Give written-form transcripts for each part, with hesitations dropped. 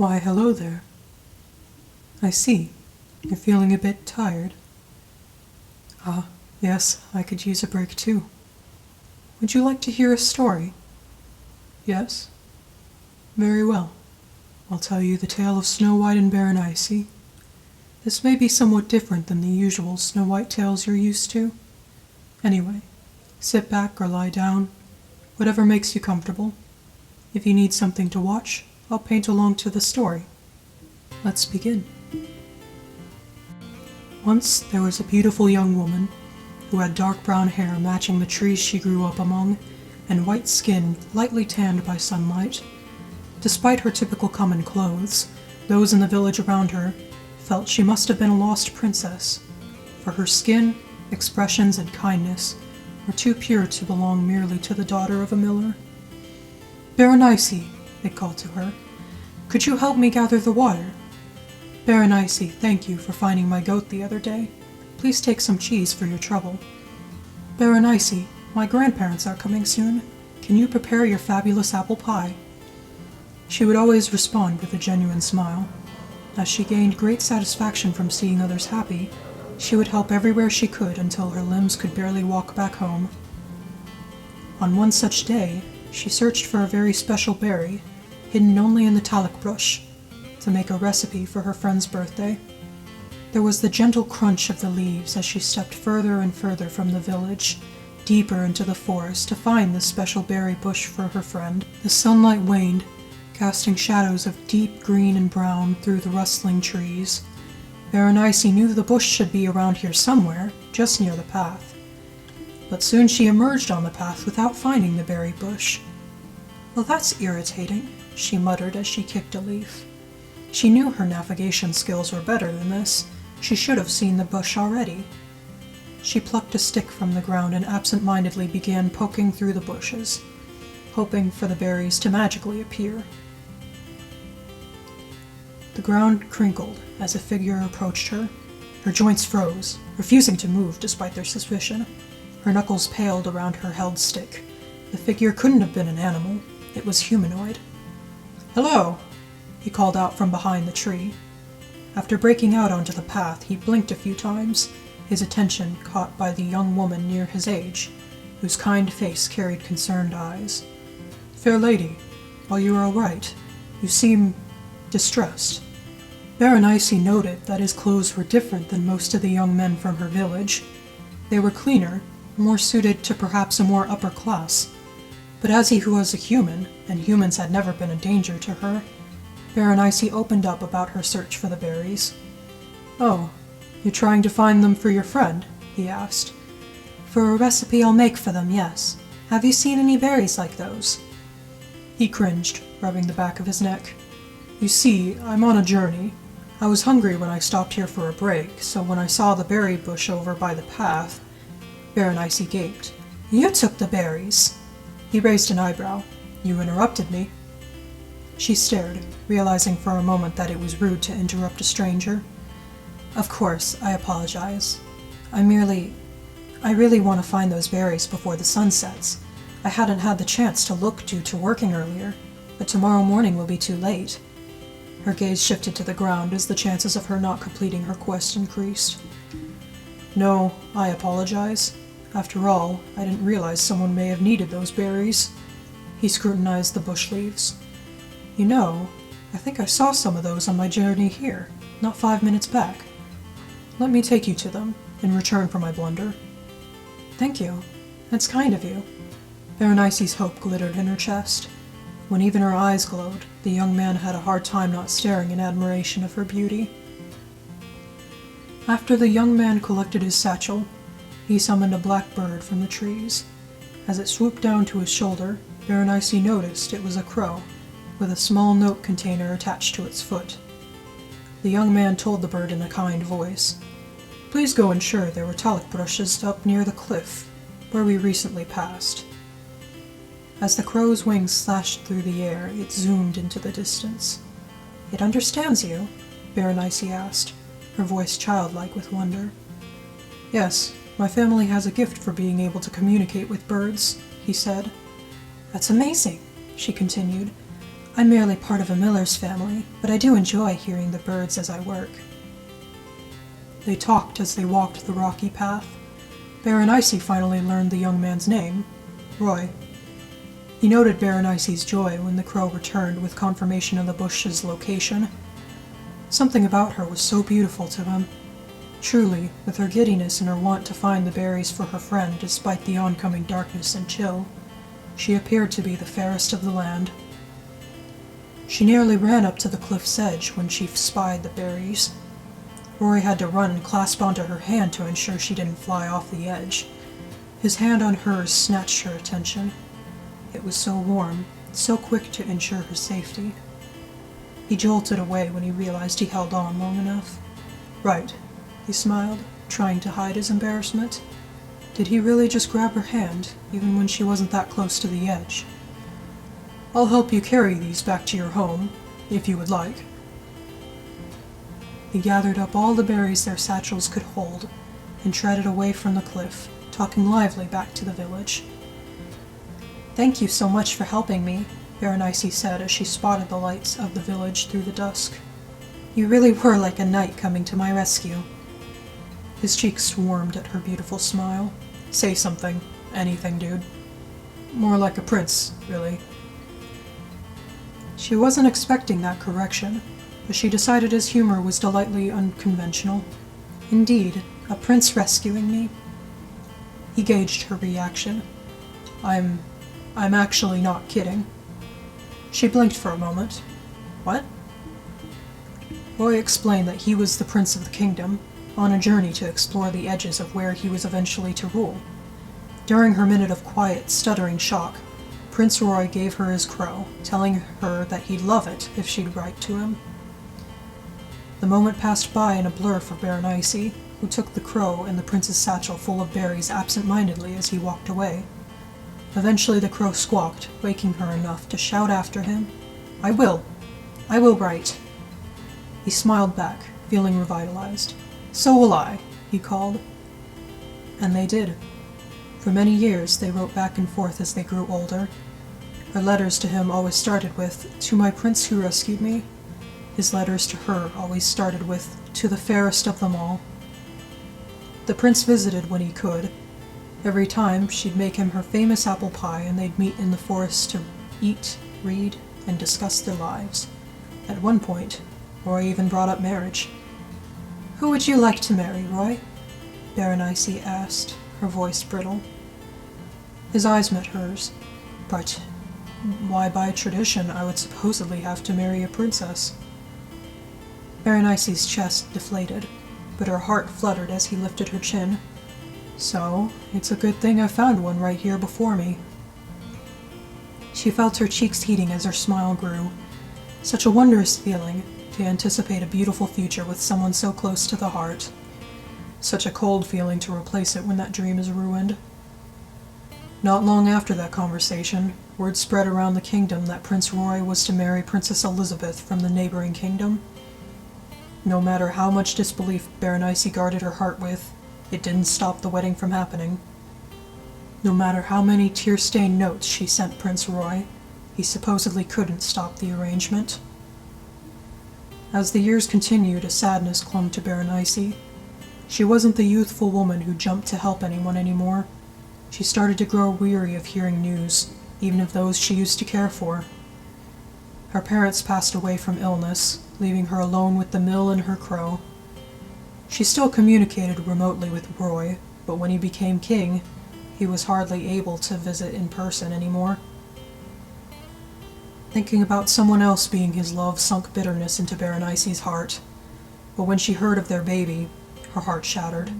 Why, hello there. I see. You're feeling a bit tired. Ah, yes, I could use a break too. Would you like to hear a story? Yes? Very well. I'll tell you the tale of Snow White and Berenice. This may be somewhat different than the usual Snow White tales you're used to. Anyway, sit back or lie down, whatever makes you comfortable. If you need something to watch, I'll paint along to the story. Let's begin. Once there was a beautiful young woman who had dark brown hair matching the trees she grew up among and white skin lightly tanned by sunlight. Despite her typical common clothes, those in the village around her felt she must have been a lost princess, for her skin, expressions, and kindness were too pure to belong merely to the daughter of a miller. "Berenice," they called to her, "could you help me gather the water? Berenice, thank you for finding my goat the other day. Please take some cheese for your trouble. Berenice, my grandparents are coming soon. Can you prepare your fabulous apple pie?" She would always respond with a genuine smile. As she gained great satisfaction from seeing others happy, she would help everywhere she could until her limbs could barely walk back home. On one such day, she searched for a very special berry, hidden only in the talc bush, to make a recipe for her friend's birthday. There was the gentle crunch of the leaves as she stepped further and further from the village, deeper into the forest to find this special berry bush for her friend. The sunlight waned, casting shadows of deep green and brown through the rustling trees. Berenice knew the bush should be around here somewhere, just near the path. But soon she emerged on the path without finding the berry bush. "Well, that's irritating," she muttered as she kicked a leaf. She knew her navigation skills were better than this. She should have seen the bush already. She plucked a stick from the ground and absent-mindedly began poking through the bushes, hoping for the berries to magically appear. The ground crinkled as a figure approached her. Her joints froze, refusing to move despite their suspicion. Her knuckles paled around her held stick. The figure couldn't have been an animal. It was humanoid. "Hello!" he called out from behind the tree. After breaking out onto the path, he blinked a few times, his attention caught by the young woman near his age, whose kind face carried concerned eyes. "Fair lady, are you all right? You seem distressed." Berenice noted that his clothes were different than most of the young men from her village. They were cleaner, more suited to perhaps a more upper class. But as he was a human, and humans had never been a danger to her, Berenice opened up about her search for the berries. "Oh, you're trying to find them for your friend?" he asked. "For a recipe I'll make for them, yes. Have you seen any berries like those?" He cringed, rubbing the back of his neck. "You see, I'm on a journey. I was hungry when I stopped here for a break, so when I saw the berry bush over by the path..." Berenice gaped. "You took the berries?" He raised an eyebrow. "You interrupted me." She stared, realizing for a moment that it was rude to interrupt a stranger. "Of course, I apologize. I really want to find those berries before the sun sets. I hadn't had the chance to look due to working earlier, but tomorrow morning will be too late." Her gaze shifted to the ground as the chances of her not completing her quest increased. "No, I apologize. After all, I didn't realize someone may have needed those berries." He scrutinized the bush leaves. "You know, I think I saw some of those on my journey here, not 5 minutes back. Let me take you to them, in return for my blunder." "Thank you. That's kind of you." Berenice's hope glittered in her chest. When even her eyes glowed, the young man had a hard time not staring in admiration of her beauty. After the young man collected his satchel, he summoned a black bird from the trees. As it swooped down to his shoulder, Berenice noticed it was a crow, with a small note container attached to its foot. The young man told the bird in a kind voice, "Please go ensure there were talc brushes up near the cliff, where we recently passed." As the crow's wings slashed through the air, it zoomed into the distance. "It understands you?" Berenice asked, her voice childlike with wonder. "Yes, my family has a gift for being able to communicate with birds," he said. "That's amazing," she continued. I'm merely part of a miller's family, but I do enjoy hearing the birds as I work. They talked as they walked the rocky path. Berenice finally learned the young man's name, Roy. He noted Berenice's joy when the crow returned with confirmation of the bush's location. Something about her was so beautiful to him. Truly, with her giddiness and her want to find the berries for her friend despite the oncoming darkness and chill, she appeared to be the fairest of the land. She nearly ran up to the cliff's edge when she spied the berries. Roy had to run and clasp onto her hand to ensure she didn't fly off the edge. His hand on hers snatched her attention. It was so warm, so quick to ensure her safety. He jolted away when he realized he held on long enough. Right, he smiled, trying to hide his embarrassment. Did he really just grab her hand, even when she wasn't that close to the edge? I'll help you carry these back to your home, if you would like. He gathered up all the berries their satchels could hold and treaded away from the cliff, talking lively back to the village. Thank you so much for helping me, Berenice said as she spotted the lights of the village through the dusk. You really were like a knight coming to my rescue. His cheeks warmed at her beautiful smile. Say something. Anything, dude. More like a prince, really. She wasn't expecting that correction, but she decided his humor was delightfully unconventional. Indeed, a prince rescuing me? He gauged her reaction. I'm actually not kidding. She blinked for a moment. What? Roy explained that he was the prince of the kingdom, on a journey to explore the edges of where he was eventually to rule. During her minute of quiet, stuttering shock, Prince Roy gave her his crow, telling her that he'd love it if she'd write to him. The moment passed by in a blur for Berenice, who took the crow and the prince's satchel full of berries absent-mindedly as he walked away. Eventually the crow squawked, waking her enough to shout after him, I will write. He smiled back, feeling revitalized. So will I, he called. And they did. For many years they wrote back and forth as they grew older. Her letters to him always started with, To my prince who rescued me. His letters to her always started with, To the fairest of them all. The prince visited when he could. Every time, she'd make him her famous apple pie and they'd meet in the forest to eat, read, and discuss their lives. At one point, Roy even brought up marriage. Who would you like to marry, Roy? Berenice asked, her voice brittle. His eyes met hers. But why, by tradition, I would supposedly have to marry a princess? Berenice's chest deflated, but her heart fluttered as he lifted her chin. So, it's a good thing I found one right here before me. She felt her cheeks heating as her smile grew. Such a wondrous feeling, to anticipate a beautiful future with someone so close to the heart. Such a cold feeling to replace it when that dream is ruined. Not long after that conversation, word spread around the kingdom that Prince Roy was to marry Princess Elizabeth from the neighboring kingdom. No matter how much disbelief Berenice guarded her heart with, it didn't stop the wedding from happening. No matter how many tear-stained notes she sent Prince Roy, he supposedly couldn't stop the arrangement. As the years continued, a sadness clung to Berenice. She wasn't the youthful woman who jumped to help anyone anymore. She started to grow weary of hearing news, even of those she used to care for. Her parents passed away from illness, leaving her alone with the mill and her crow. She still communicated remotely with Roy, but when he became king, he was hardly able to visit in person anymore. Thinking about someone else being his love sunk bitterness into Berenice's heart, but when she heard of their baby, her heart shattered.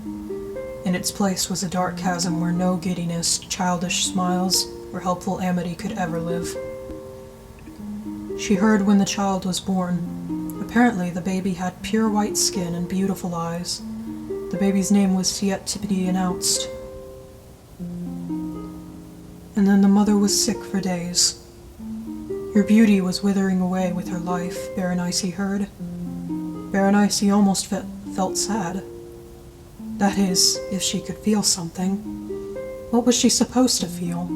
In its place was a dark chasm where no giddiness, childish smiles, or helpful amity could ever live. She heard when the child was born. Apparently, the baby had pure white skin and beautiful eyes. The baby's name was yet to be announced. And then the mother was sick for days. Her beauty was withering away with her life, Berenice heard. Berenice almost felt sad. That is, if she could feel something. What was she supposed to feel?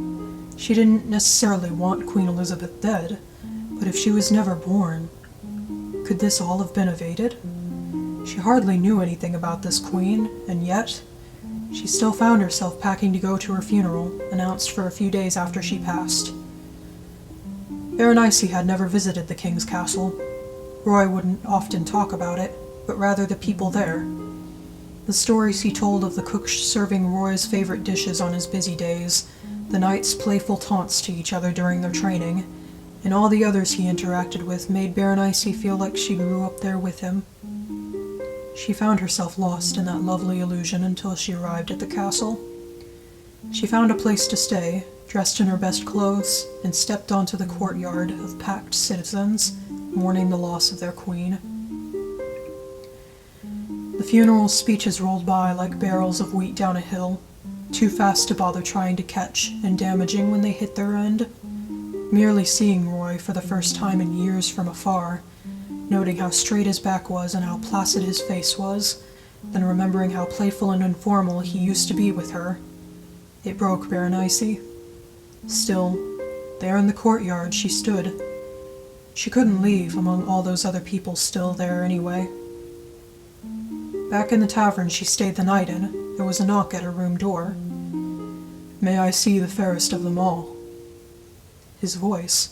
She didn't necessarily want Queen Elizabeth dead, But if she was never born, could this all have been evaded? She hardly knew anything about this queen, and yet she still found herself packing to go to her funeral, announced for a few days after she passed. Berenice had never visited the king's castle. Roy wouldn't often talk about it, but rather the people there. The stories he told of the cook serving Roy's favorite dishes on his busy days, the knights' playful taunts to each other during their training, and all the others he interacted with made Berenice feel like she grew up there with him. She found herself lost in that lovely illusion until she arrived at the castle. She found a place to stay, dressed in her best clothes, and stepped onto the courtyard of packed citizens, mourning the loss of their queen. The funeral speeches rolled by like barrels of wheat down a hill, too fast to bother trying to catch, and damaging when they hit their end. Merely seeing Roy for the first time in years from afar, noting how straight his back was and how placid his face was, then remembering how playful and informal he used to be with her, it broke Berenice. Still, there in the courtyard she stood. She couldn't leave among all those other people still there anyway. Back in the tavern she stayed the night in, there was a knock at her room door. "May I see the fairest of them all?" His voice.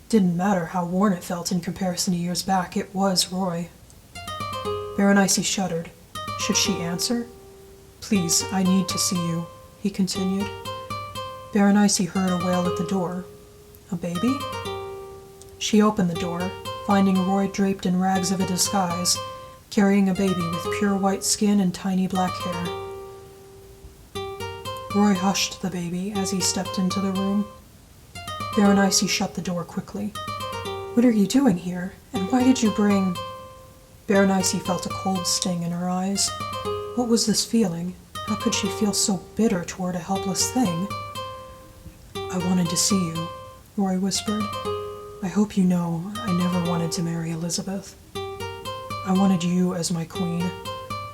Didn't matter how worn it felt in comparison to years back, it was Roy. Berenice shuddered. Should she answer? "Please, I need to see you," he continued. Berenice heard a wail at the door. A baby? She opened the door, finding Roy draped in rags of a disguise, carrying a baby with pure white skin and tiny black hair. Roy hushed the baby as he stepped into the room. Berenice shut the door quickly. "What are you doing here? And why did you bring—" Berenice felt a cold sting in her eyes. What was this feeling? How could she feel so bitter toward a helpless thing? "I wanted to see you," Roy whispered. "I hope you know I never wanted to marry Elizabeth. I wanted you as my queen.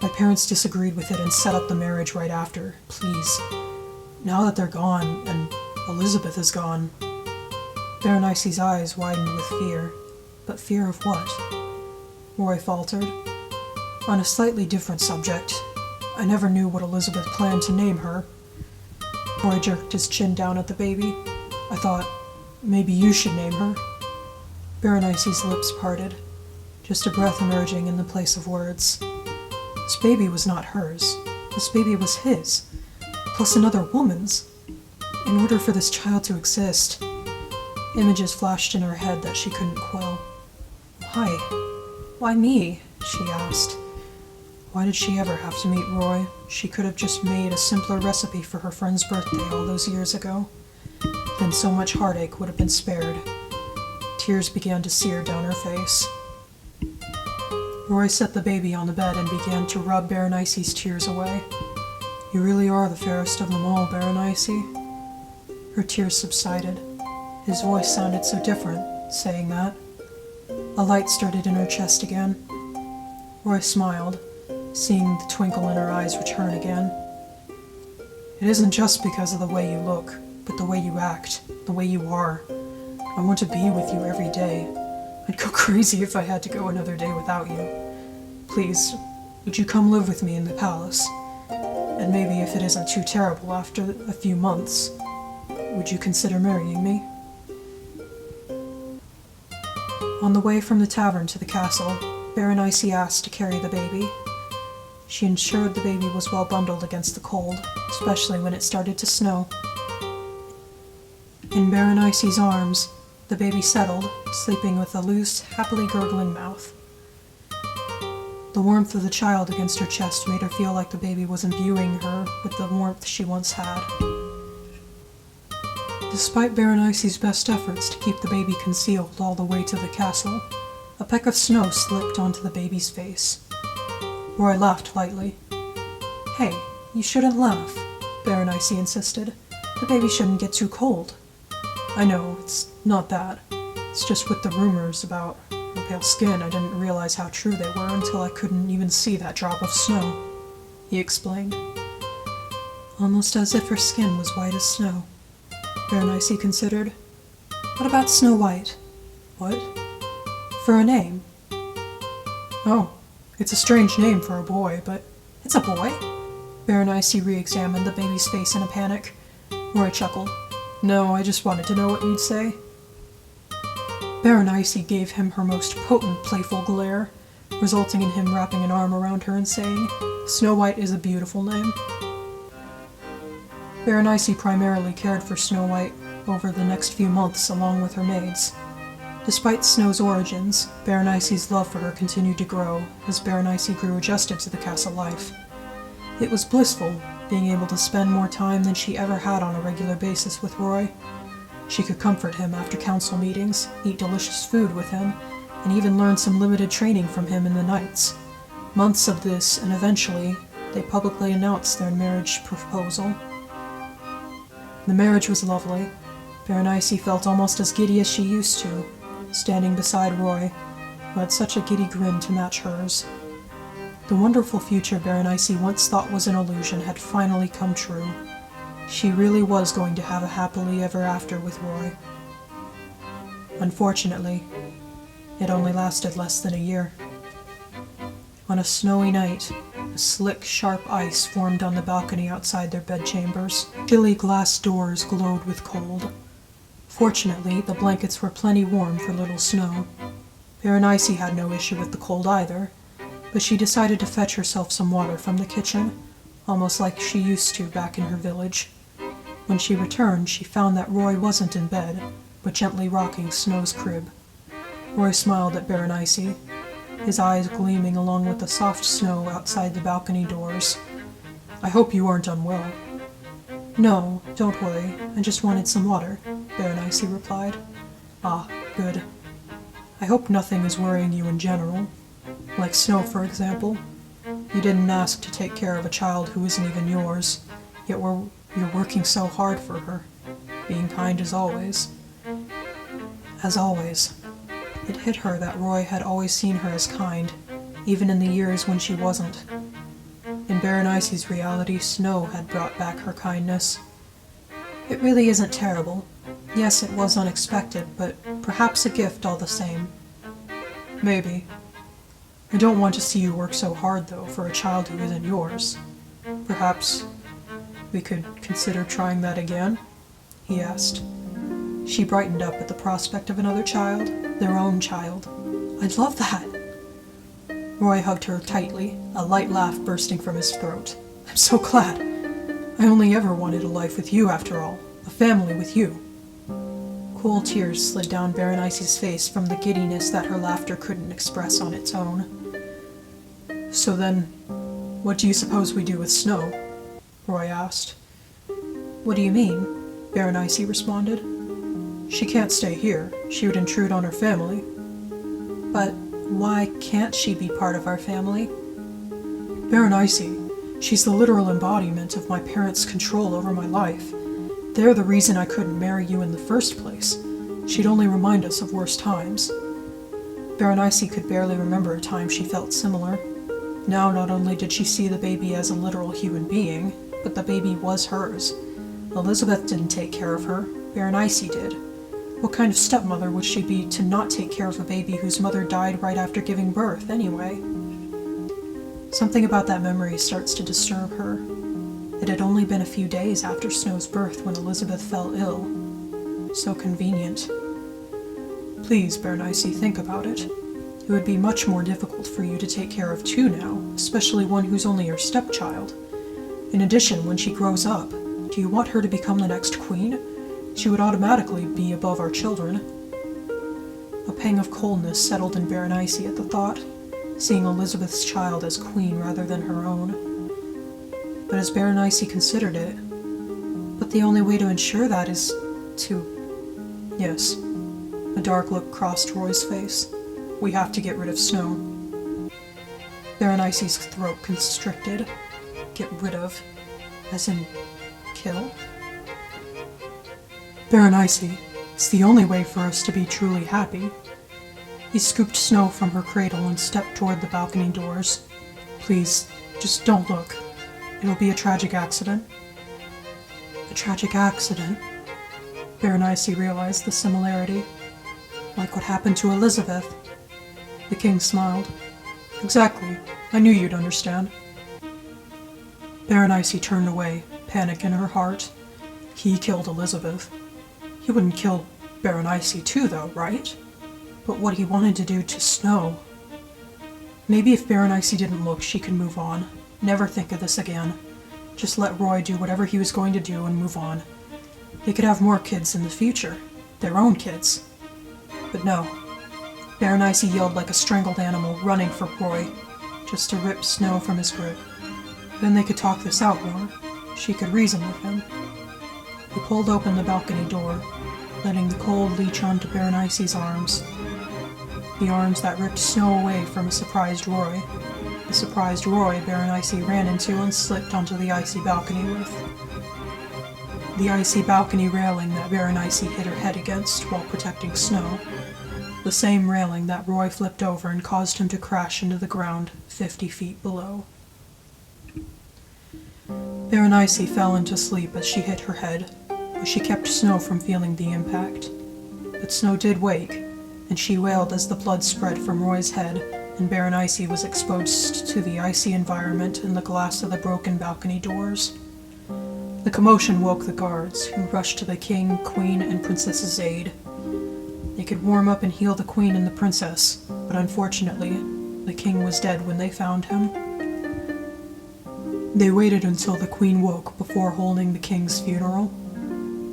My parents disagreed with it and set up the marriage right after. Please. Now that they're gone, and Elizabeth is gone—" Berenice's eyes widened with fear. But fear of what? Roy faltered. "On a slightly different subject. I never knew what Elizabeth planned to name her." Roy jerked his chin down at the baby. "I thought maybe you should name her." Berenice's lips parted, just a breath emerging in the place of words. This baby was not hers. This baby was his, plus another woman's. In order for this child to exist, images flashed in her head that she couldn't quell. "Why? Why me?" she asked. Why did she ever have to meet Roy? She could have just made a simpler recipe for her friend's birthday all those years ago. Then so much heartache would have been spared. Tears began to sear down her face. Roy set the baby on the bed and began to rub Berenice's tears away. "You really are the fairest of them all, Berenice." Her tears subsided. His voice sounded so different, saying that. A light started in her chest again. Roy smiled, seeing the twinkle in her eyes return again. "It isn't just because of the way you look, but the way you act, the way you are. I want to be with you every day. I'd go crazy if I had to go another day without you. Please, would you come live with me in the palace? And maybe if it isn't too terrible after a few months, would you consider marrying me?" On the way from the tavern to the castle, Berenice asked to carry the baby. She ensured the baby was well bundled against the cold, especially when it started to snow. In Berenice's arms, the baby settled, sleeping with a loose, happily gurgling mouth. The warmth of the child against her chest made her feel like the baby was imbuing her with the warmth she once had. Despite Berenice's best efforts to keep the baby concealed all the way to the castle, a peck of snow slipped onto the baby's face. Roy laughed lightly. "Hey, you shouldn't laugh," Berenice insisted. "The baby shouldn't get too cold." "I know, it's not that. It's just with the rumors about her pale skin, I didn't realize how true they were until I couldn't even see that drop of snow," he explained. Almost as if her skin was white as snow, Berenice considered. What about Snow White? What? For a name? Oh, it's a strange name for a boy, but it's a boy? Berenice re-examined the baby's face in a panic. Roy chuckled. No, I just wanted to know what you'd say. Berenice gave him her most potent, playful glare, resulting in him wrapping an arm around her and saying, Snow White is a beautiful name. Berenice primarily cared for Snow White over the next few months along with her maids. Despite Snow's origins, Berenice's love for her continued to grow as Berenice grew adjusted to the castle life. It was blissful, being able to spend more time than she ever had on a regular basis with Roy. She could comfort him after council meetings, eat delicious food with him, and even learn some limited training from him in the nights. Months of this, and eventually, they publicly announced their marriage proposal. The marriage was lovely. Berenice felt almost as giddy as she used to, standing beside Roy, who had such a giddy grin to match hers. The wonderful future Berenice once thought was an illusion had finally come true. She really was going to have a happily ever after with Roy. Unfortunately, it only lasted less than a year. On a snowy night, a slick, sharp ice formed on the balcony outside their bedchambers. Chilly glass doors glowed with cold. Fortunately, the blankets were plenty warm for little Snow. Berenice had no issue with the cold either, but she decided to fetch herself some water from the kitchen, almost like she used to back in her village. When she returned, she found that Roy wasn't in bed, but gently rocking Snow's crib. Roy smiled at Berenice, his eyes gleaming along with the soft snow outside the balcony doors. I hope you aren't unwell. No, don't worry, I just wanted some water, Berenice replied. Ah, good. I hope nothing is worrying you in general. Like Snow, for example. You didn't ask to take care of a child who isn't even yours, yet you're working so hard for her, being kind as always. As always. It hit her that Roy had always seen her as kind, even in the years when she wasn't. In Berenice's reality, Snow had brought back her kindness. It really isn't terrible. Yes, it was unexpected, but perhaps a gift all the same. Maybe. I don't want to see you work so hard, though, for a child who isn't yours. Perhaps we could consider trying that again? He asked. She brightened up at the prospect of another child, their own child. I'd love that! Roy hugged her tightly, a light laugh bursting from his throat. I'm so glad. I only ever wanted a life with you, after all. A family with you. Cool tears slid down Berenice's face from the giddiness that her laughter couldn't express on its own. So then, what do you suppose we do with Snow? Roy asked. What do you mean? Berenice responded. She can't stay here. She would intrude on her family. But why can't she be part of our family? Berenice, she's the literal embodiment of my parents' control over my life. They're the reason I couldn't marry you in the first place. She'd only remind us of worse times. Berenice could barely remember a time she felt similar. Now not only did she see the baby as a literal human being, but the baby was hers. Elizabeth didn't take care of her. Berenice did. What kind of stepmother would she be to not take care of a baby whose mother died right after giving birth, anyway? Something about that memory starts to disturb her. It had only been a few days after Snow's birth when Elizabeth fell ill. So convenient. Please, Berenice, think about it. It would be much more difficult for you to take care of two now, especially one who's only your stepchild. In addition, when she grows up, do you want her to become the next queen? She would automatically be above our children. A pang of coldness settled in Berenice at the thought, seeing Elizabeth's child as queen rather than her own. But as Berenice considered it, but the only way to ensure that is to... Yes. A dark look crossed Roy's face. We have to get rid of Snow. Berenice's throat constricted. Get rid of? As in, kill? Berenice, it's the only way for us to be truly happy. He scooped Snow from her cradle and stepped toward the balcony doors. Please, just don't look. It'll be a tragic accident. A tragic accident? Berenice realized the similarity. Like what happened to Elizabeth. The king smiled. Exactly. I knew you'd understand. Berenice turned away, panic in her heart. He killed Elizabeth. He wouldn't kill Berenice too, though, right? But what he wanted to do to Snow. Maybe if Berenice didn't look, she could move on. Never think of this again. Just let Roy do whatever he was going to do and move on. They could have more kids in the future. Their own kids. But no. Berenice yelled like a strangled animal, running for Roy, just to rip Snow from his grip. Then they could talk this out more. She could reason with him. He pulled open the balcony door, letting the cold leach onto Berenice's arms. The arms that ripped Snow away from a surprised Roy. The surprised Roy Berenice ran into and slipped onto the icy balcony with. The icy balcony railing that Berenice hit her head against while protecting Snow. The same railing that Roy flipped over and caused him to crash into the ground 50 feet below. Berenice fell into sleep as she hit her head, but she kept Snow from feeling the impact. But Snow did wake, and she wailed as the blood spread from Roy's head, and Berenice was exposed to the icy environment and the glass of the broken balcony doors. The commotion woke the guards, who rushed to the king, queen, and princess's aid. They could warm up and heal the queen and the princess, but unfortunately, the king was dead when they found him. They waited until the queen woke before holding the king's funeral.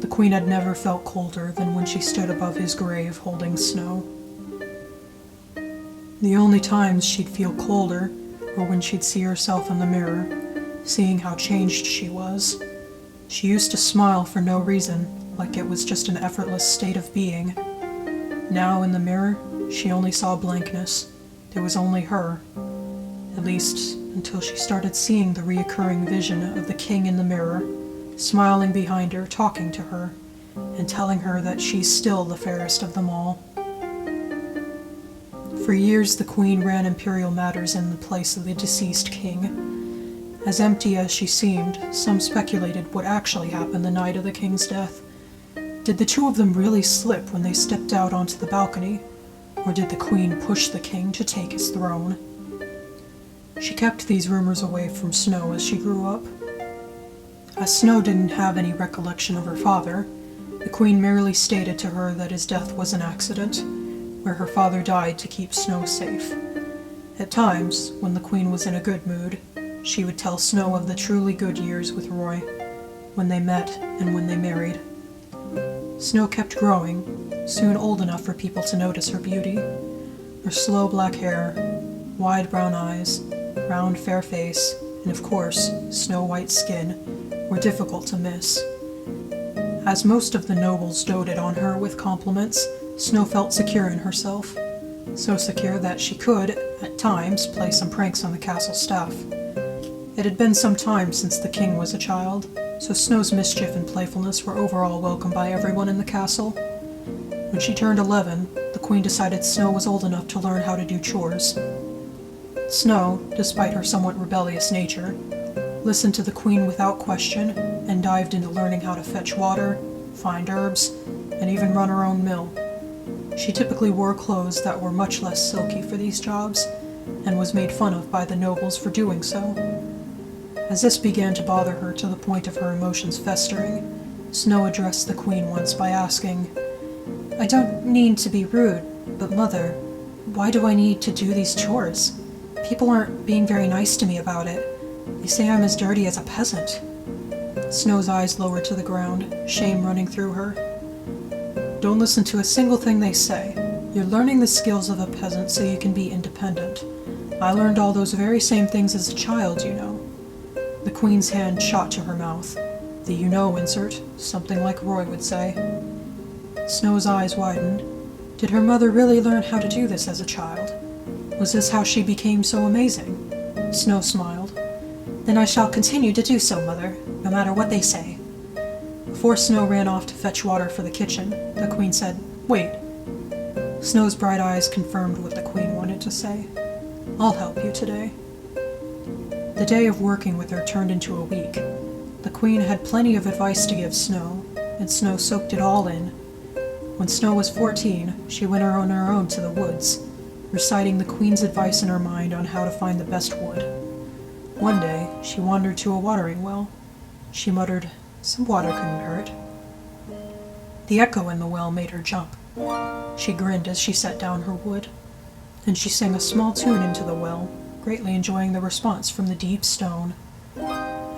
The queen had never felt colder than when she stood above his grave holding Snow. The only times she'd feel colder were when she'd see herself in the mirror, seeing how changed she was. She used to smile for no reason, like it was just an effortless state of being. Now in the mirror, she only saw blankness. There was only her. At least until she started seeing the reoccurring vision of the king in the mirror, smiling behind her, talking to her, and telling her that she's still the fairest of them all. For years the queen ran imperial matters in the place of the deceased king. As empty as she seemed, some speculated what actually happened the night of the king's death. Did the two of them really slip when they stepped out onto the balcony? Or did the queen push the king to take his throne? She kept these rumors away from Snow as she grew up. As Snow didn't have any recollection of her father, the queen merely stated to her that his death was an accident, where her father died to keep Snow safe. At times, when the queen was in a good mood, she would tell Snow of the truly good years with Roy, when they met and when they married. Snow kept growing, soon old enough for people to notice her beauty. Her slow black hair, wide brown eyes, round fair face, and of course, snow-white skin, were difficult to miss. As most of the nobles doted on her with compliments, Snow felt secure in herself. So secure that she could, at times, play some pranks on the castle staff. It had been some time since the king was a child, so Snow's mischief and playfulness were overall welcomed by everyone in the castle. When she turned 11, the queen decided Snow was old enough to learn how to do chores. Snow, despite her somewhat rebellious nature, listened to the queen without question and dived into learning how to fetch water, find herbs, and even run her own mill. She typically wore clothes that were much less silky for these jobs, and was made fun of by the nobles for doing so. As this began to bother her to the point of her emotions festering, Snow addressed the queen once by asking, "I don't need to be rude, but Mother, why do I need to do these chores? People aren't being very nice to me about it. They say I'm as dirty as a peasant." Snow's eyes lowered to the ground, shame running through her. "Don't listen to a single thing they say. You're learning the skills of a peasant so you can be independent. I learned all those very same things as a child, you know." The queen's hand shot to her mouth. The you-know insert, something like Roy would say. Snow's eyes widened. Did her mother really learn how to do this as a child? Was this how she became so amazing? Snow smiled. "Then I shall continue to do so, Mother, no matter what they say." Before Snow ran off to fetch water for the kitchen, the queen said, "Wait." Snow's bright eyes confirmed what the queen wanted to say. "I'll help you today." The day of working with her turned into a week. The queen had plenty of advice to give Snow, and Snow soaked it all in. When Snow was 14, she went on her own to the woods, reciting the Queen's advice in her mind on how to find the best wood. One day, she wandered to a watering well. She muttered, "Some water couldn't hurt." The echo in the well made her jump. She grinned as she set down her wood. Then she sang a small tune into the well, greatly enjoying the response from the deep stone.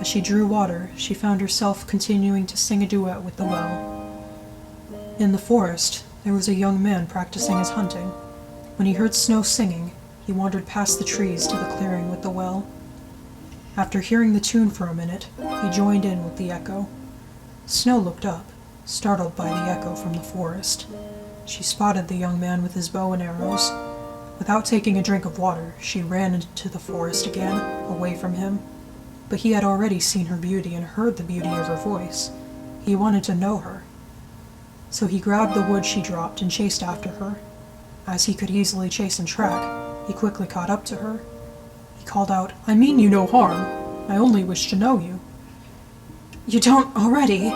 As she drew water, she found herself continuing to sing a duet with the well. In the forest, there was a young man practicing his hunting. When he heard Snow singing, he wandered past the trees to the clearing with the well. After hearing the tune for a minute, he joined in with the echo. Snow looked up, startled by the echo from the forest. She spotted the young man with his bow and arrows. Without taking a drink of water, she ran into the forest again, away from him. But he had already seen her beauty and heard the beauty of her voice. He wanted to know her. So he grabbed the wood she dropped and chased after her. As he could easily chase and track, he quickly caught up to her. He called out, "I mean you no harm. I only wish to know you." "You don't already?"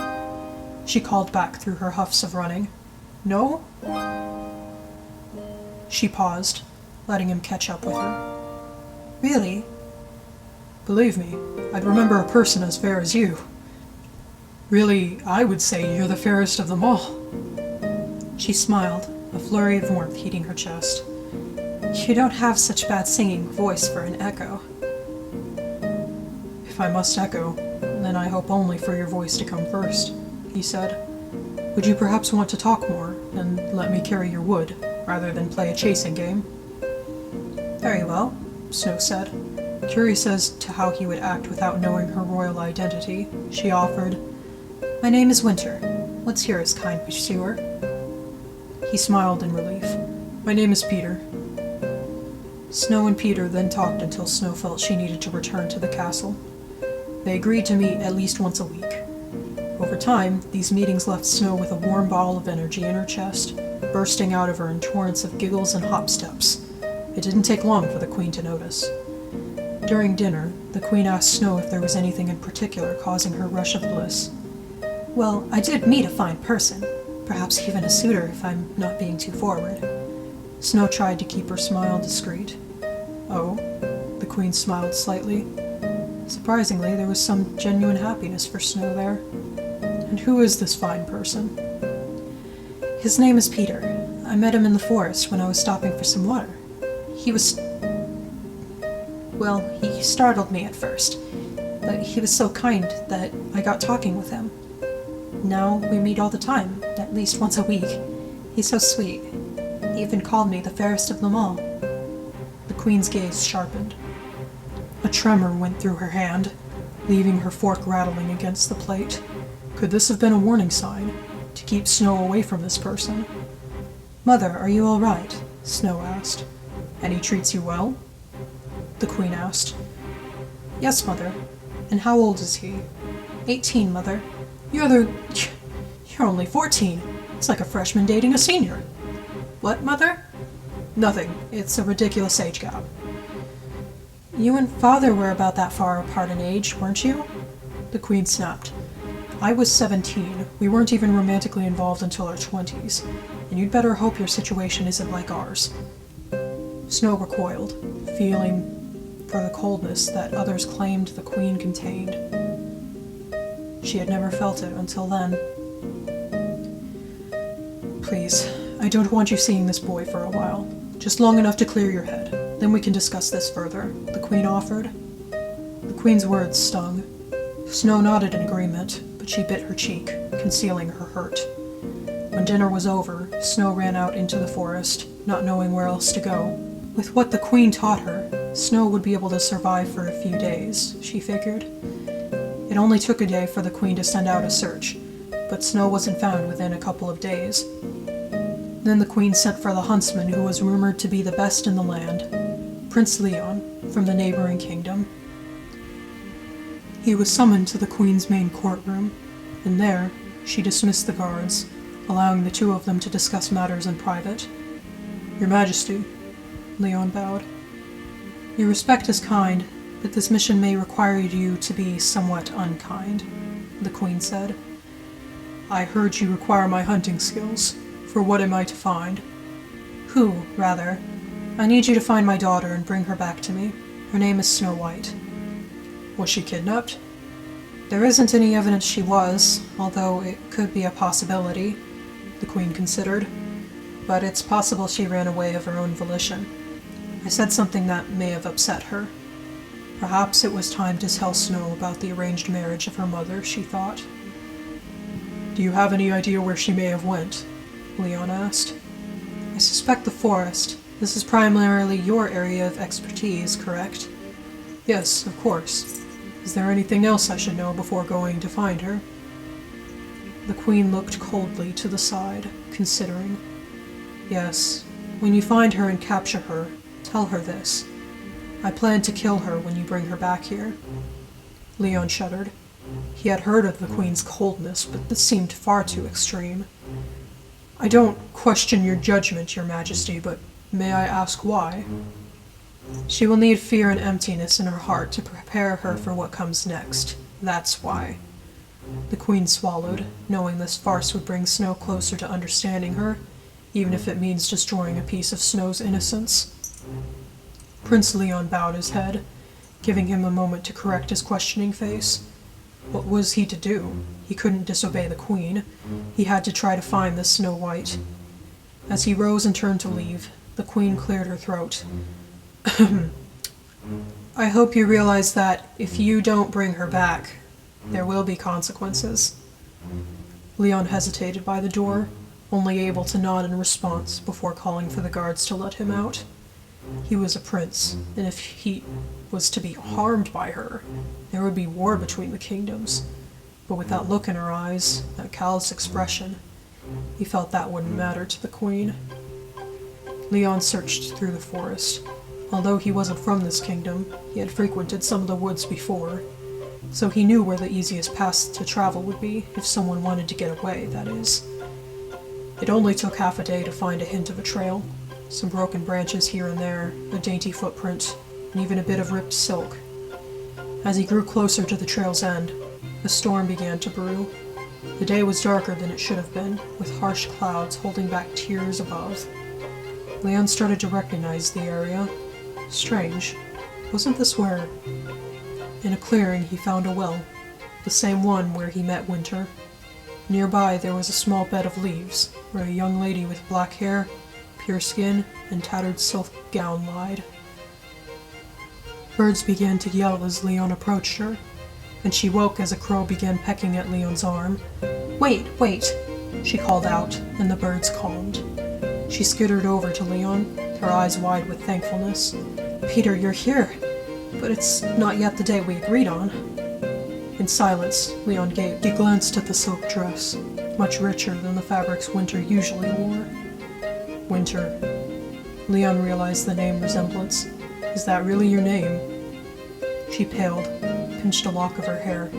she called back through her huffs of running. "No?" She paused, letting him catch up with her. "Really?" "Believe me, I'd remember a person as fair as you. Really, I would say you're the fairest of them all." She smiled, a flurry of warmth heating her chest. "You don't have such bad singing voice for an echo." "If I must echo, then I hope only for your voice to come first," he said. "Would you perhaps want to talk more, and let me carry your wood, rather than play a chasing game?" "Very well," Snow said. Curious as to how he would act without knowing her royal identity, she offered, "My name is Winter. What's yours, kind pursuer?" He smiled in relief. "My name is Peter." Snow and Peter then talked until Snow felt she needed to return to the castle. They agreed to meet at least once a week. Over time, these meetings left Snow with a warm ball of energy in her chest, bursting out of her in torrents of giggles and hop steps. It didn't take long for the Queen to notice. During dinner, the Queen asked Snow if there was anything in particular causing her rush of bliss. "Well, I did meet a fine person, perhaps even a suitor if I'm not being too forward." Snow tried to keep her smile discreet. "Oh?" The Queen smiled slightly. Surprisingly, there was some genuine happiness for Snow there. "And who is this fine person?" "His name is Peter. I met him in the forest when I was stopping for some water. Well, he startled me at first, but he was so kind that I got talking with him. Now we meet all the time, at least once a week. He's so sweet. He even called me the fairest of them all." The Queen's gaze sharpened. A tremor went through her hand, leaving her fork rattling against the plate. Could this have been a warning sign? To keep Snow away from this person? "Mother, are you all right?" Snow asked. "And he treats you well?" The Queen asked. "Yes, Mother. And how old is he?" 18, Mother." You're only 14. It's like a freshman dating a senior." "What, Mother?" "Nothing. It's a ridiculous age gap." "You and Father were about that far apart in age, weren't you?" The Queen snapped. "I was 17. We weren't even romantically involved until our 20s. And you'd better hope your situation isn't like ours." Snow recoiled, feeling for the coldness that others claimed the Queen contained. She had never felt it until then. "Please, I don't want you seeing this boy for a while. Just long enough to clear your head. Then we can discuss this further," the Queen offered. The Queen's words stung. Snow nodded in agreement, but she bit her cheek, concealing her hurt. When dinner was over, Snow ran out into the forest, not knowing where else to go. With what the Queen taught her, Snow would be able to survive for a few days, she figured. It only took a day for the Queen to send out a search, but Snow wasn't found within a couple of days. Then the Queen sent for the huntsman who was rumored to be the best in the land, Prince Leon, from the neighboring kingdom. He was summoned to the Queen's main courtroom, and there she dismissed the guards, allowing the two of them to discuss matters in private. "Your Majesty," Leon bowed. "Your respect is kind, but this mission may require you to be somewhat unkind," the Queen said. I heard you require my hunting skills. For what am I to find? Who, rather. I need you to find my daughter and bring her back to me. Her name is Snow White. Was she kidnapped? There isn't any evidence she was, although it could be a possibility, the Queen considered. But it's possible she ran away of her own volition. I said something that may have upset her. Perhaps it was time to tell Snow about the arranged marriage of her mother, she thought. Do you have any idea where she may have went? Leon asked. I suspect the forest. This is primarily your area of expertise, correct? Yes, of course. Is there anything else I should know before going to find her? The Queen looked coldly to the side, considering. Yes, when you find her and capture her, tell her this. I plan to kill her when you bring her back here. Leon shuddered. He had heard of the Queen's coldness, but this seemed far too extreme. I don't question your judgment, Your Majesty, but may I ask why? She will need fear and emptiness in her heart to prepare her for what comes next. That's why. The Queen swallowed, knowing this farce would bring Snow closer to understanding her, even if it means destroying a piece of Snow's innocence. Prince Leon bowed his head, giving him a moment to correct his questioning face. What was he to do? He couldn't disobey the Queen. He had to try to find this Snow White. As he rose and turned to leave, the Queen cleared her throat. I hope you realize that if you don't bring her back, there will be consequences. Leon hesitated by the door, only able to nod in response before calling for the guards to let him out. He was a prince, and if he was to be harmed by her, there would be war between the kingdoms. But with that look in her eyes, that callous expression, he felt that wouldn't matter to the Queen. Leon searched through the forest. Although he wasn't from this kingdom, he had frequented some of the woods before, so he knew where the easiest path to travel would be if someone wanted to get away, that is. It only took half a day to find a hint of a trail. Some broken branches here and there, a dainty footprint, and even a bit of ripped silk. As he grew closer to the trail's end, a storm began to brew. The day was darker than it should have been, with harsh clouds holding back tears above. Leon started to recognize the area. Strange. Wasn't this where... In a clearing he found a well, the same one where he met Winter. Nearby there was a small bed of leaves, where a young lady with black hair, pure skin, and tattered silk gown lied. Birds began to yell as Leon approached her, and she woke as a crow began pecking at Leon's arm. Wait, wait, she called out, and the birds calmed. She skittered over to Leon, her eyes wide with thankfulness. Peter, you're here, but it's not yet the day we agreed on. In silence, Leon gaped. He glanced at the silk dress, much richer than the fabrics Winter usually wore. Winter. Leon realized the name resemblance. Is that really your name? She paled, pinched a lock of her hair.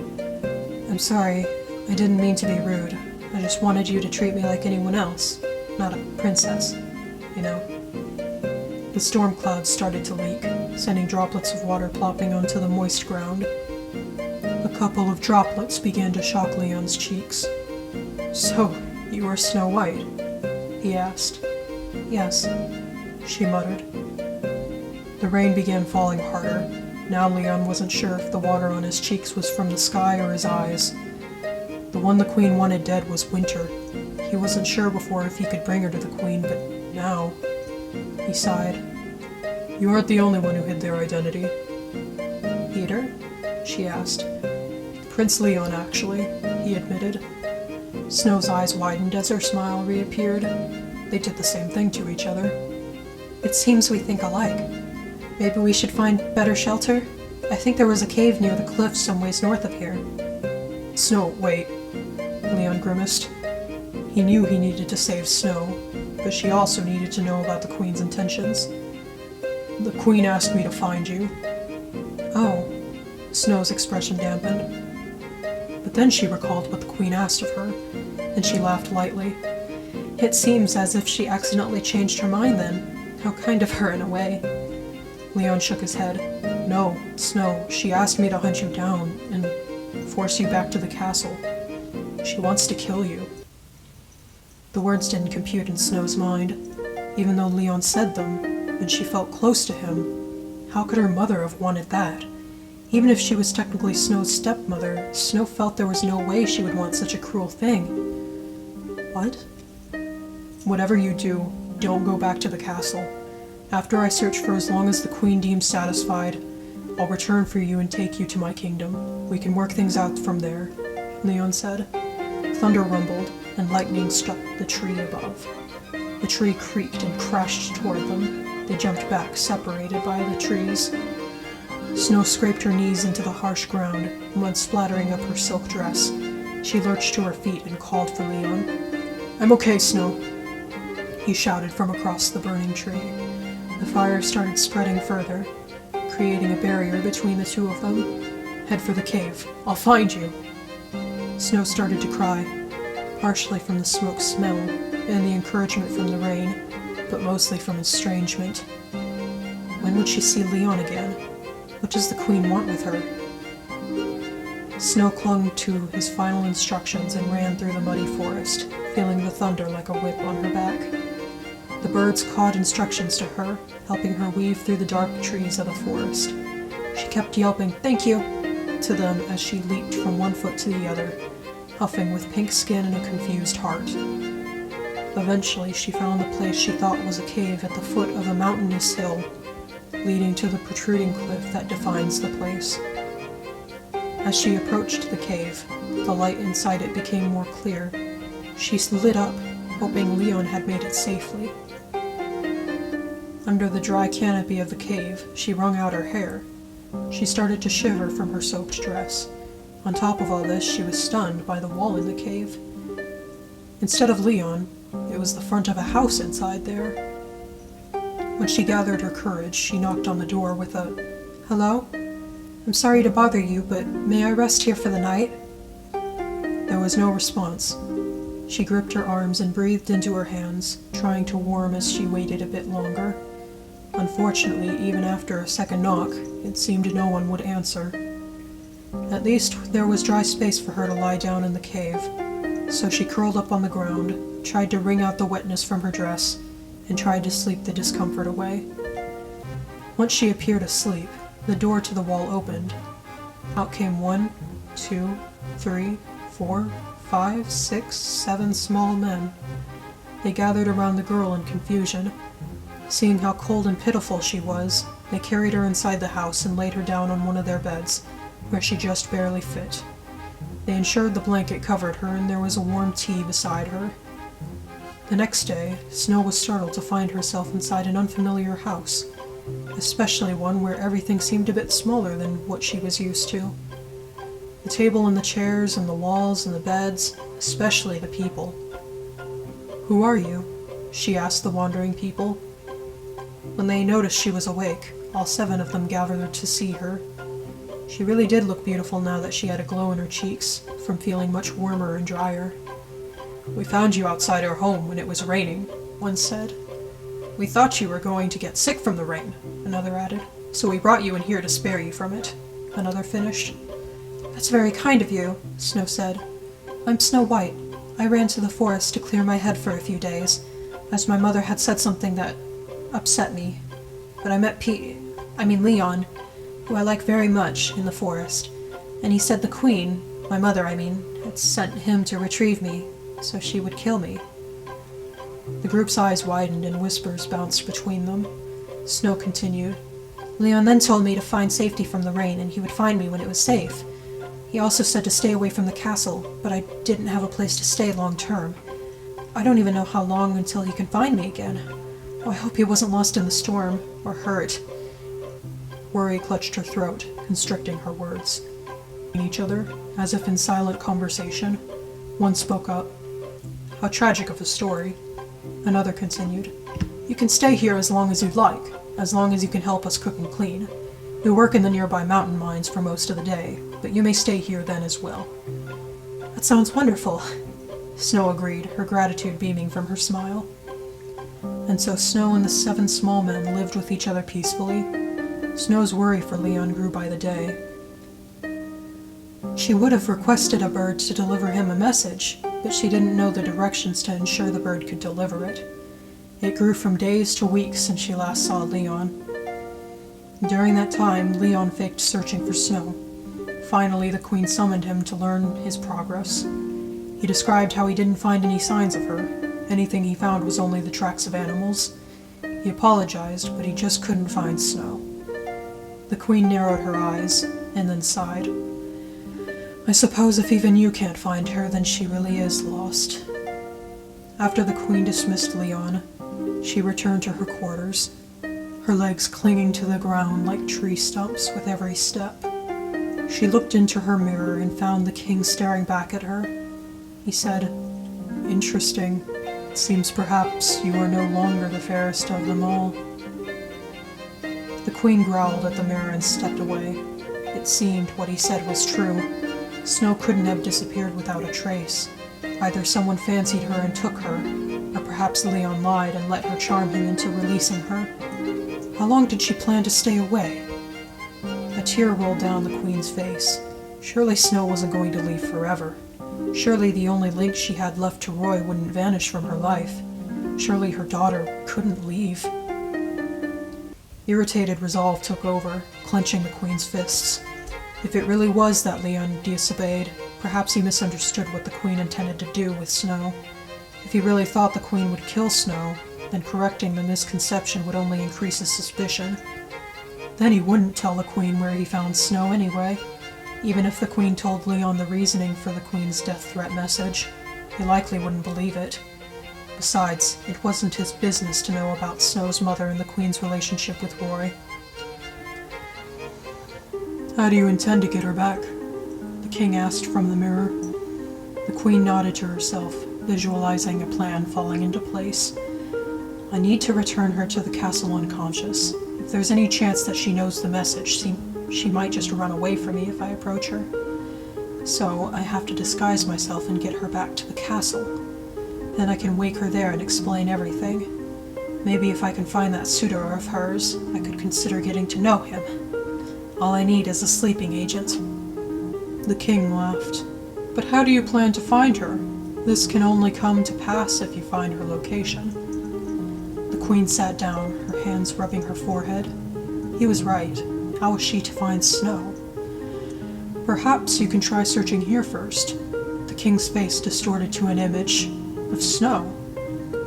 I'm sorry, I didn't mean to be rude. I just wanted you to treat me like anyone else, not a princess, you know. The storm clouds started to leak, sending droplets of water plopping onto the moist ground. A couple of droplets began to shock Leon's cheeks. So, you are Snow White? He asked. Yes, she muttered. The rain began falling harder. Now Leon wasn't sure if the water on his cheeks was from the sky or his eyes. The one the Queen wanted dead was Winter. He wasn't sure before if he could bring her to the Queen, but now... He sighed. You aren't the only one who hid their identity. Peter? She asked. Prince Leon, actually, he admitted. Snow's eyes widened as her smile reappeared. They did the same thing to each other. It seems we think alike. Maybe we should find better shelter? I think there was a cave near the cliffs some ways north of here. Snow, wait. Leon grimaced. He knew he needed to save Snow, but she also needed to know about the Queen's intentions. The Queen asked me to find you. Oh. Snow's expression dampened. But then she recalled what the Queen asked of her, and she laughed lightly. It seems as if she accidentally changed her mind then. How kind of her in a way. Leon shook his head. No, Snow, she asked me to hunt you down and force you back to the castle. She wants to kill you." The words didn't compute in Snow's mind. Even though Leon said them, and she felt close to him, how could her mother have wanted that? Even if she was technically Snow's stepmother, Snow felt there was no way she would want such a cruel thing. "What?" "Whatever you do, don't go back to the castle. After I search for as long as the Queen deems satisfied, I'll return for you and take you to my kingdom. We can work things out from there," Leon said. Thunder rumbled, and lightning struck the tree above. The tree creaked and crashed toward them. They jumped back, separated by the trees. Snow scraped her knees into the harsh ground and went splattering up her silk dress. She lurched to her feet and called for Leon. "I'm okay, Snow," he shouted from across the burning tree. The fire started spreading further, creating a barrier between the two of them. "Head for the cave. I'll find you." Snow started to cry, partially from the smoke smell and the encouragement from the rain, but mostly from estrangement. When would she see Leon again? What does the Queen want with her? Snow clung to his final instructions and ran through the muddy forest, feeling the thunder like a whip on her back. The birds cawed instructions to her, helping her weave through the dark trees of the forest. She kept yelping, "Thank you," to them as she leaped from one foot to the other, huffing with pink skin and a confused heart. Eventually, she found the place she thought was a cave at the foot of a mountainous hill, leading to the protruding cliff that defines the place. As she approached the cave, the light inside it became more clear. She lit up, hoping Leon had made it safely. Under the dry canopy of the cave, she wrung out her hair. She started to shiver from her soaked dress. On top of all this, she was stunned by the wall in the cave. Instead of Leon, it was the front of a house inside there. When she gathered her courage, she knocked on the door with a, "Hello? I'm sorry to bother you, but may I rest here for the night?" There was no response. She gripped her arms and breathed into her hands, trying to warm as she waited a bit longer. Unfortunately, even after a second knock, it seemed no one would answer. At least there was dry space for her to lie down in the cave, so she curled up on the ground, tried to wring out the wetness from her dress, and tried to sleep the discomfort away. Once she appeared asleep, the door to the wall opened. Out came 1, 2, 3, 4, 5, 6, 7 small men. They gathered around the girl in confusion. Seeing how cold and pitiful she was, they carried her inside the house and laid her down on one of their beds, where she just barely fit. They ensured the blanket covered her and there was a warm tea beside her. The next day, Snow was startled to find herself inside an unfamiliar house, especially one where everything seemed a bit smaller than what she was used to. The table and the chairs and the walls and the beds, especially the people. "Who are you?" she asked the wandering people. When they noticed she was awake, all 7 of them gathered to see her. She really did look beautiful now that she had a glow in her cheeks, from feeling much warmer and drier. "We found you outside our home when it was raining," one said. "We thought you were going to get sick from the rain," another added, "so we brought you in here to spare you from it," another finished. "That's very kind of you," Snow said. "I'm Snow White. I ran to the forest to clear my head for a few days, as my mother had said something that upset me. But I met Leon, who I like very much, in the forest, and he said the Queen, my mother had sent him to retrieve me, so she would kill me." The group's eyes widened and whispers bounced between them. Snow continued. "Leon then told me to find safety from the rain, and he would find me when it was safe. He also said to stay away from the castle, but I didn't have a place to stay long term. I don't even know how long until he can find me again. Oh, I hope he wasn't lost in the storm, or hurt." Worry clutched her throat, constricting her words. Each other, as if in silent conversation. One spoke up. "How tragic of a story." Another continued. "You can stay here as long as you'd like, as long as you can help us cook and clean. We work in the nearby mountain mines for most of the day, but you may stay here then as well." "That sounds wonderful," Snow agreed, her gratitude beaming from her smile. And so Snow and the 7 small men lived with each other peacefully. Snow's worry for Leon grew by the day. She would have requested a bird to deliver him a message, but she didn't know the directions to ensure the bird could deliver it. It grew from days to weeks since she last saw Leon. During that time, Leon faked searching for Snow. Finally, the Queen summoned him to learn his progress. He described how he didn't find any signs of her. Anything he found was only the tracks of animals. He apologized, but he just couldn't find Snow. The Queen narrowed her eyes, and then sighed. I suppose if even you can't find her, then she really is lost. After the Queen dismissed Leon, she returned to her quarters, her legs clinging to the ground like tree stumps with every step. She looked into her mirror and found the king staring back at her. He said, "Interesting. It seems perhaps you are no longer the fairest of them all." The queen growled at the mirror and stepped away. It seemed what he said was true. Snow couldn't have disappeared without a trace. Either someone fancied her and took her, or perhaps Leon lied and let her charm him into releasing her. How long did she plan to stay away? A tear rolled down the queen's face. Surely Snow wasn't going to leave forever. Surely the only link she had left to Roy wouldn't vanish from her life. Surely her daughter couldn't leave. Irritated resolve took over, clenching the queen's fists. If it really was that Leon disobeyed, perhaps he misunderstood what the queen intended to do with Snow. If he really thought the queen would kill Snow, then correcting the misconception would only increase his suspicion. Then he wouldn't tell the queen where he found Snow anyway. Even if the queen told Leon the reasoning for the queen's death threat message, he likely wouldn't believe it. Besides, it wasn't his business to know about Snow's mother and the queen's relationship with Roy. How do you intend to get her back? The king asked from the mirror. The queen nodded to herself, visualizing a plan falling into place. I need to return her to the castle unconscious. If there's any chance that she knows the message, she might just run away from me if I approach her. So I have to disguise myself and get her back to the castle. Then I can wake her there and explain everything. Maybe if I can find that suitor of hers, I could consider getting to know him. All I need is a sleeping agent. The king laughed. But how do you plan to find her? This can only come to pass if you find her location. The queen sat down, her hands rubbing her forehead. He was right. How was she to find Snow? Perhaps you can try searching here first. The king's face distorted to an image of Snow.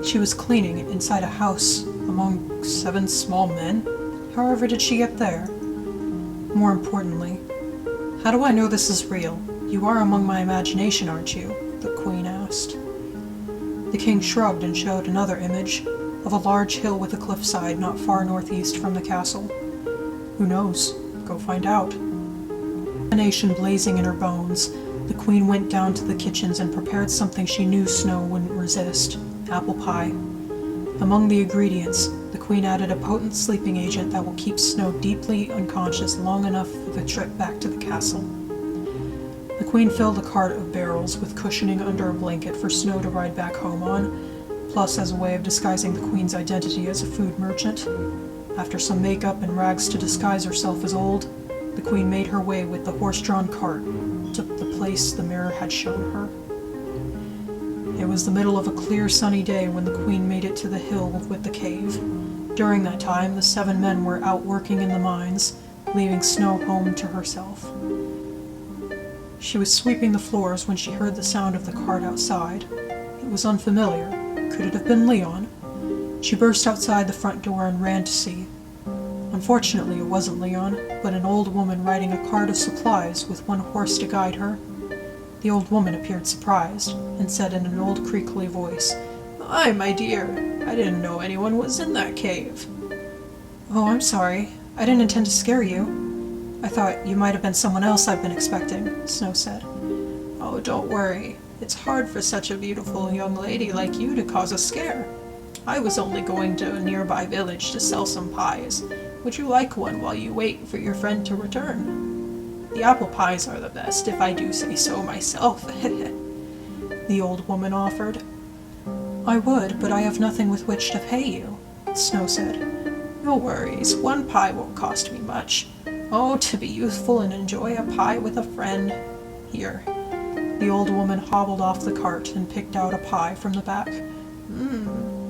She was cleaning inside a house among 7 small men. However did she get there? More importantly, how do I know this is real? You are among my imagination, aren't you? The queen asked. The king shrugged and showed another image of a large hill with a cliffside not far northeast from the castle. Who knows? Go find out. Determination blazing in her bones, the queen went down to the kitchens and prepared something she knew Snow wouldn't resist: apple pie. Among the ingredients, the queen added a potent sleeping agent that will keep Snow deeply unconscious long enough for the trip back to the castle. The queen filled a cart of barrels with cushioning under a blanket for Snow to ride back home on, plus as a way of disguising the queen's identity as a food merchant. After some makeup and rags to disguise herself as old, the queen made her way with the horse-drawn cart to the place the mirror had shown her. It was the middle of a clear sunny day when the queen made it to the hill with the cave. During that time, the 7 men were out working in the mines, leaving Snow home to herself. She was sweeping the floors when she heard the sound of the cart outside. It was unfamiliar. Could it have been Leon? She burst outside the front door and ran to see. Unfortunately, it wasn't Leon, but an old woman riding a cart of supplies with one horse to guide her. The old woman appeared surprised, and said in an old creakly voice, "Hi, my dear. I didn't know anyone was in that cave." "Oh, I'm sorry. I didn't intend to scare you. I thought you might have been someone else I've been expecting," Snow said. "Oh, don't worry. It's hard for such a beautiful young lady like you to cause a scare. I was only going to a nearby village to sell some pies. Would you like one while you wait for your friend to return? The apple pies are the best, if I do say so myself," the old woman offered. "I would, but I have nothing with which to pay you," Snow said. "No worries, 1 pie won't cost me much. Oh, to be youthful and enjoy a pie with a friend." Here." The old woman hobbled off the cart and picked out a pie from the back.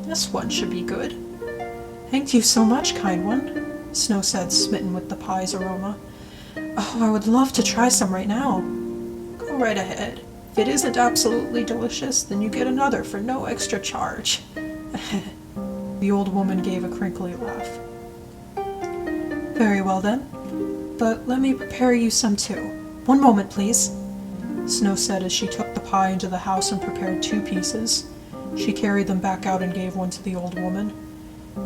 This one should be good." "Thank you so much, kind one," Snow said, smitten with the pie's aroma. "Oh, I would love to try some right now." "Go right ahead. If it isn't absolutely delicious, then you get another for no extra charge." The old woman gave a crinkly laugh. "Very well then, but let me prepare you some too. One moment, please," Snow said as she took the pie into the house and prepared 2 pieces. She carried them back out and gave one to the old woman.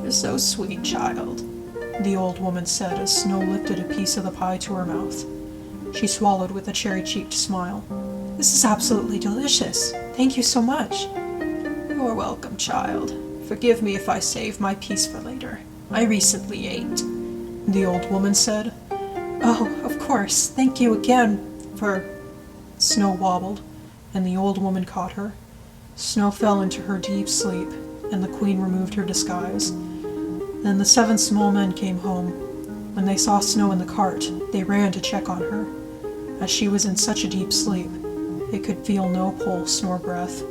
"You're so sweet, child," the old woman said as Snow lifted a piece of the pie to her mouth. She swallowed with a cherry-cheeked smile. "This is absolutely delicious. Thank you so much." "You're welcome, child. Forgive me if I save my piece for later. I recently ate," the old woman said. "Oh, of course. Thank you again for—" Snow wobbled, and the old woman caught her. Snow fell into her deep sleep, and the queen removed her disguise. Then the 7 small men came home. When they saw Snow in the cart, they ran to check on her. As she was in such a deep sleep, they could feel no pulse nor breath.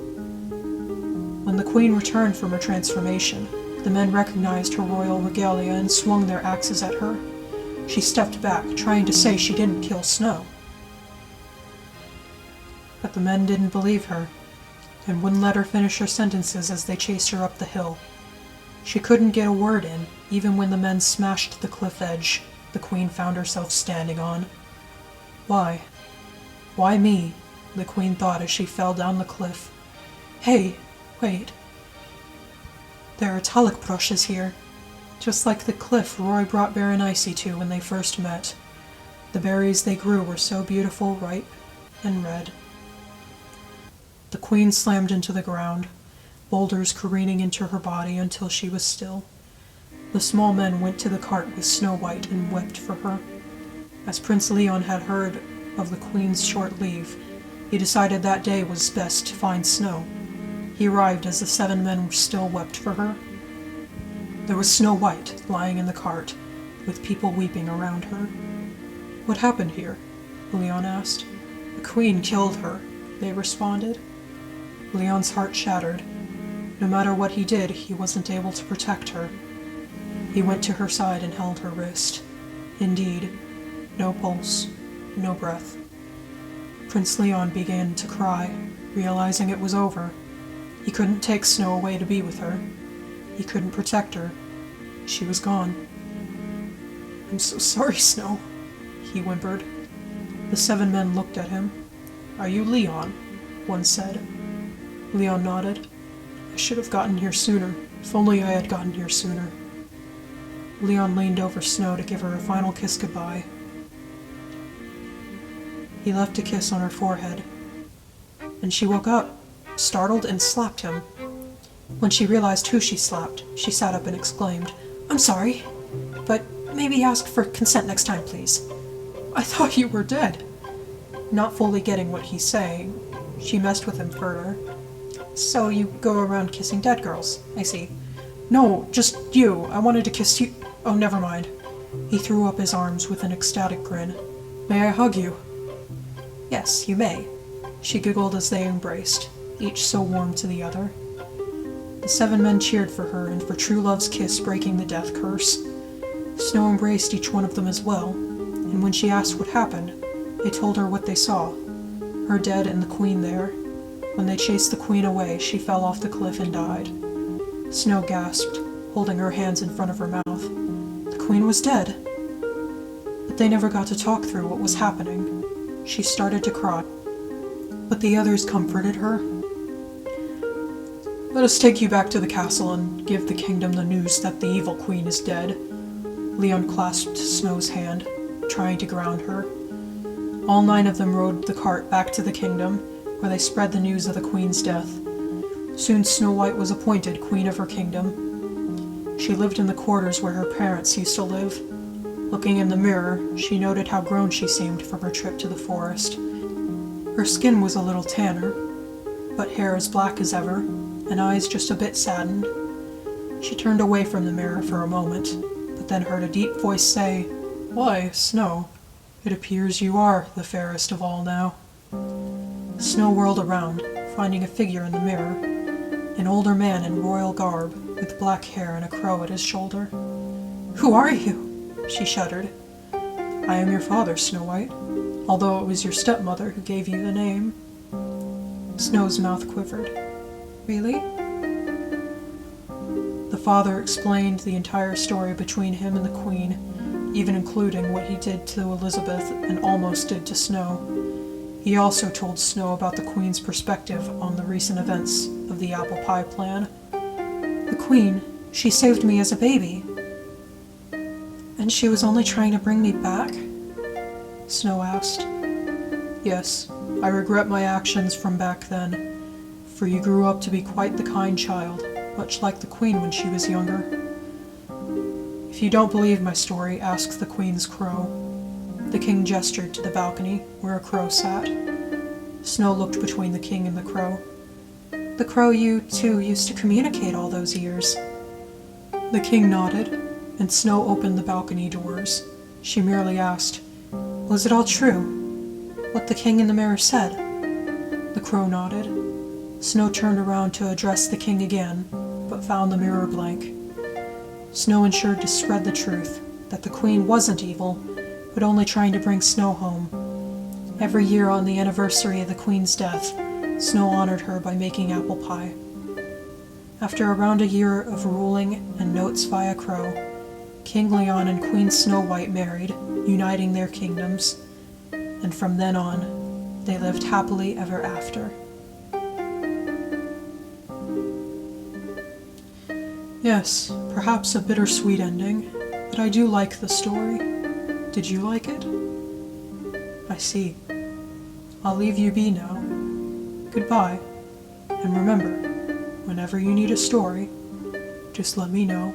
When the queen returned from her transformation, the men recognized her royal regalia and swung their axes at her. She stepped back, trying to say she didn't kill Snow. But the men didn't believe her, and wouldn't let her finish her sentences as they chased her up the hill. She couldn't get a word in, even when the men smashed the cliff edge the queen found herself standing on. Why? Why me? The queen thought as she fell down the cliff. Hey, wait. There are tulip brushes here, just like the cliff Roy brought Berenice to when they first met. The berries they grew were so beautiful, ripe, and red. The queen slammed into the ground, boulders careening into her body until she was still. The small men went to the cart with Snow White and wept for her. As Prince Leon had heard of the queen's short leave, he decided that day was best to find Snow. He arrived as the 7 men still wept for her. There was Snow White lying in the cart, with people weeping around her. What happened here? Leon asked. The queen killed her, they responded. Leon's heart shattered. No matter what he did, he wasn't able to protect her. He went to her side and held her wrist. Indeed, no pulse, no breath. Prince Leon began to cry, realizing it was over. He couldn't take Snow away to be with her. He couldn't protect her. She was gone. I'm so sorry, Snow, he whimpered. The 7 men looked at him. Are you Leon? One said. Leon nodded. I should have gotten here sooner. If only I had gotten here sooner. Leon leaned over Snow to give her a final kiss goodbye. He left a kiss on her forehead. And she woke up, startled, and slapped him. When she realized who she slapped, she sat up and exclaimed, I'm sorry, but maybe ask for consent next time, please. I thought you were dead. Not fully getting what he's saying, she messed with him further. So you go around kissing dead girls, I see. No, just you. I wanted to kiss you. Oh, never mind. He threw up his arms with an ecstatic grin. May I hug you? Yes, you may. She giggled as they embraced, each so warm to the other. The 7 men cheered for her and for true love's kiss breaking the death curse. Snow embraced each one of them as well, and when she asked what happened, they told her what they saw. Her dead and the queen there. When they chased the queen away, she fell off the cliff and died. Snow gasped, holding her hands in front of her mouth. The queen was dead. But they never got to talk through what was happening. She started to cry, but the others comforted her. Let us take you back to the castle and give the kingdom the news that the evil queen is dead. Leon clasped Snow's hand, trying to ground her. All 9 of them rode the cart back to the kingdom, where they spread the news of the queen's death. Soon Snow White was appointed queen of her kingdom. She lived in the quarters where her parents used to live. Looking in the mirror, she noted how grown she seemed from her trip to the forest. Her skin was a little tanner, but hair as black as ever, and eyes just a bit saddened. She turned away from the mirror for a moment, but then heard a deep voice say, Why, Snow, it appears you are the fairest of all now. Snow whirled around, finding a figure in the mirror, an older man in royal garb with black hair and a crow at his shoulder. "Who are you?" she shuddered. "I am your father, Snow White, although it was your stepmother who gave you the name." Snow's mouth quivered. "Really?" The father explained the entire story between him and the Queen, even including what he did to Elizabeth and almost did to Snow. He also told Snow about the Queen's perspective on the recent events of the apple pie plan. "The Queen, she saved me as a baby. And she was only trying to bring me back?" Snow asked. "Yes, I regret my actions from back then, for you grew up to be quite the kind child, much like the Queen when she was younger. If you don't believe my story, ask the Queen's crow." The king gestured to the balcony where a crow sat. Snow looked between the king and the crow. "The crow you two used to communicate all those years." The king nodded, and Snow opened the balcony doors. She merely asked, "Was it all true, what the king in the mirror said?" The crow nodded. Snow turned around to address the king again, but found the mirror blank. Snow ensured to spread the truth, that the Queen wasn't evil, but only trying to bring Snow home. Every year on the anniversary of the Queen's death, Snow honored her by making apple pie. After around a year of ruling and notes via crow, King Leon and Queen Snow White married, uniting their kingdoms, and from then on, they lived happily ever after. Yes, perhaps a bittersweet ending, but I do like the story. Did you like it? I see. I'll leave you be now. Goodbye, and remember, whenever you need a story, just let me know.